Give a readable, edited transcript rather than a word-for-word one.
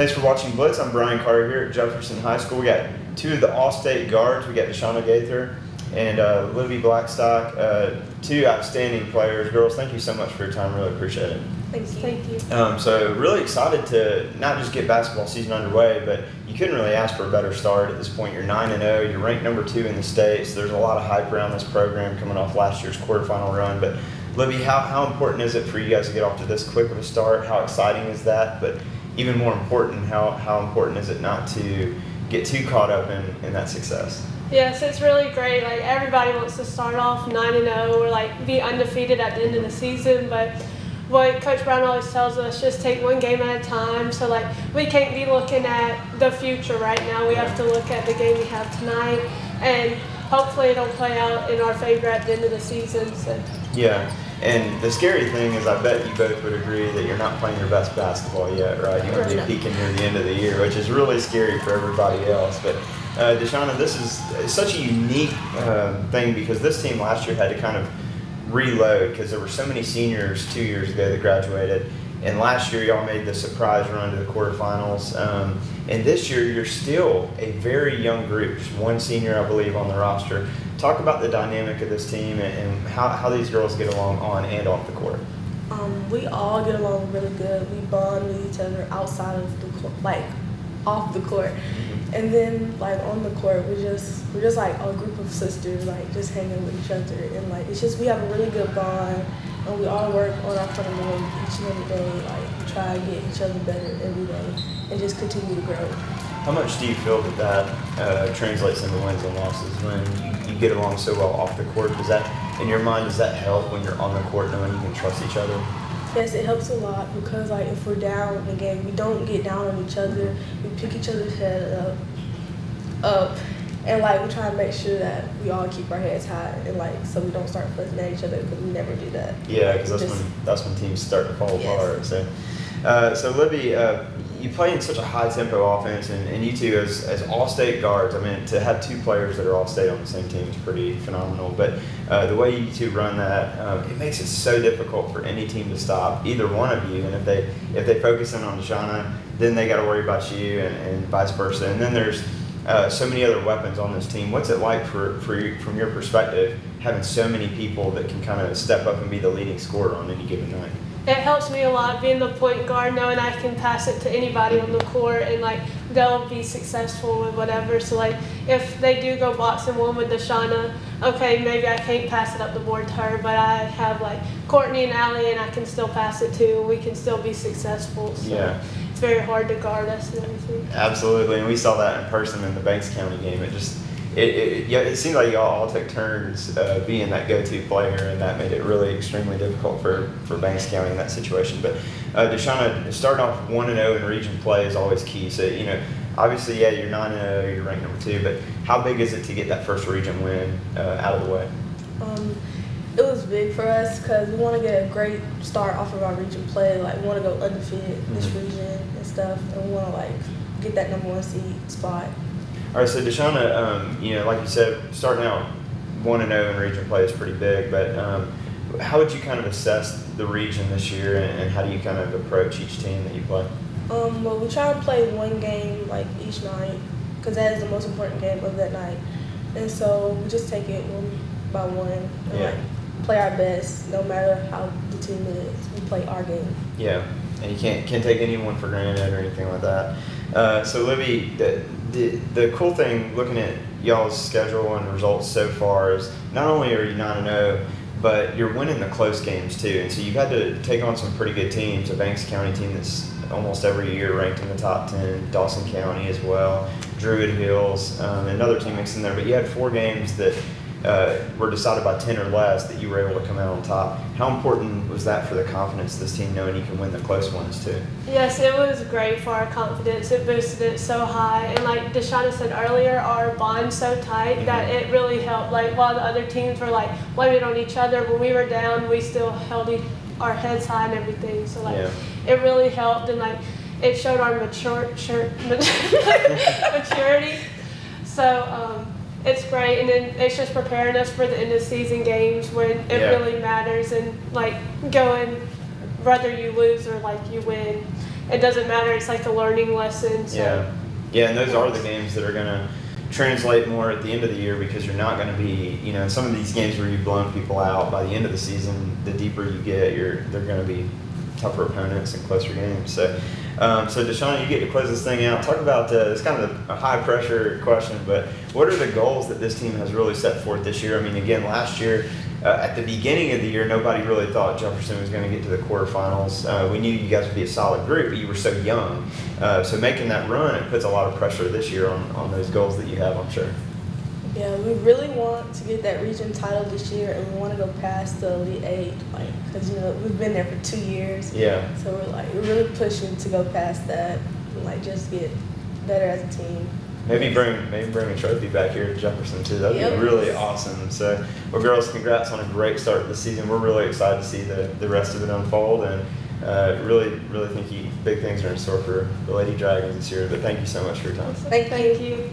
Thanks for watching Blitz. I'm Brian Carter here at Jefferson High School. We got two of the All-State guards. We got Deshona Gaither and Livi Blackstock, two outstanding players. Girls, thank you so much for your time. Really appreciate it. Thank you. So really excited to not just get basketball season underway, but you couldn't really ask for a better start at this point. You're 9-0. You're ranked number 2 in the state. So there's a lot of hype around this program coming off last year's quarterfinal run. But Livi, how important is it for you guys to get off to this quick of a start? How exciting is that? But even more important, how important is it not to get too caught up in that success? Yes, it's really great. Like, everybody wants to start off 9-0 or like be undefeated at the end of the season, but what Coach Brown always tells us, just take one game at a time. So like, we can't be looking at the future right now. We have to look at the game we have tonight, and hopefully it'll play out in our favor at the end of the season. So. Yeah. And the scary thing is, I bet you both would agree that you're not playing your best basketball yet, right? You're going to be peaking near the end of the year, which is really scary for everybody else. But Deshona, this is such a unique thing, because this team last year had to kind of reload because there were so many seniors 2 years ago that graduated. And last year, y'all made the surprise run to the quarterfinals. And this year, you're still a very young group. Just one senior, I believe, on the roster. Talk about the dynamic of this team and how these girls get along on and off the court. We all get along really good. We bond with each other outside of the court, like off the court. Mm-hmm. And then like on the court, we're just like a group of sisters, like just hanging with each other. And like it's just, we have a really good bond, and we all work on our fundamental each and every day. Like we try to get each other better every day and just continue to grow. How much do you feel that translates into wins and losses when you get along so well off the court? Does that, in your mind, does that help when you're on the court knowing you can trust each other? Yes, it helps a lot, because like if we're down in the game, we don't get down on each other. We pick each other's head up, and like we try to make sure that we all keep our heads high, and like so we don't start fussing at each other, because we never do that. Yeah, because that's when teams start to fall apart. So Livi, you play in such a high tempo offense, and you two as all-state guards, I mean, to have two players that are all-state on the same team is pretty phenomenal. But the way you two run that, it makes it so difficult for any team to stop either one of you. And if they focus in on Deshona, then they got to worry about you, and vice versa. And then there's so many other weapons on this team. What's it like for you, from your perspective, having so many people that can kind of step up and be the leading scorer on any given night? It helps me a lot being the point guard, knowing I can pass it to anybody on the court, and like they'll be successful with whatever. So like if they do go boxing one with Deshona, okay, maybe I can't pass it up the board to her, but I have like Courtney and Allie, and I can still pass it to, and we can still be successful. So yeah. It's very hard to guard us and everything. Absolutely, and we saw that in person in the Banks County game. It seemed like y'all all took turns being that go-to player, and that made it really extremely difficult for Banks County in that situation. But Deshona, starting off 1-0 in region play is always key. So, obviously, yeah, you're 9-0, you're ranked number 2, but how big is it to get that first region win out of the way? It was big for us, because we want to get a great start off of our region play. Like, we want to go undefeated this region and stuff, and we want to like get that number 1 seed spot. All right, so Deshona, like you said, starting out 1-0 in region play is pretty big, but how would you kind of assess the region this year, and how do you kind of approach each team that you play? Well, we try to play one game like each night, because that is the most important game of that night, and so we just take it one by one and like play our best, no matter how the team is. We play our game. Yeah, and you can't take anyone for granted or anything like that. So Livi, the cool thing looking at y'all's schedule and results so far is not only are you 9-0, but you're winning the close games too. And so you've had to take on some pretty good teams. A Banks County team that's almost every year ranked in the top 10, Dawson County as well, Druid Hills, another team mixed in there. But you had 4 games that were decided by 10 or less that you were able to come out on top. How important was that for the confidence of this team, knowing you can win the close ones too? Yes, it was great for our confidence. It boosted it so high, and like Deshona said earlier, our bond's so tight that it really helped. Like while the other teams were like blaming on each other, when we were down, we still held our heads high and everything. So like it really helped, and like it showed our maturity. So it's great, and then it's just preparing us for the end of season games when it really matters, and like going whether you lose or like you win, it doesn't matter. It's like a learning lesson. So. Yeah, and those are the games that are going to translate more at the end of the year, because you're not going to be, in some of these games where you've blown people out by the end of the season, the deeper you get, they're going to be tougher opponents and closer games. So, Deshona, you get to close this thing out. Talk about it's kind of a high pressure question, but what are the goals that this team has really set forth this year? I mean, again, last year at the beginning of the year, nobody really thought Jefferson was going to get to the quarterfinals. We knew you guys would be a solid group, but you were so young. So making that run, it puts a lot of pressure this year on those goals that you have, I'm sure. Yeah, we really want to get that region title this year, and we want to go past the Elite Eight, because we've been there for 2 years. Yeah. So we're really pushing to go past that, and just get better as a team. Maybe bring a trophy back here to Jefferson too. That'd be really awesome. So, well, girls, congrats on a great start to the season. We're really excited to see the rest of it unfold, and really think big things are in store for the Lady Dragons this year. But thank you so much for your time. Thank you.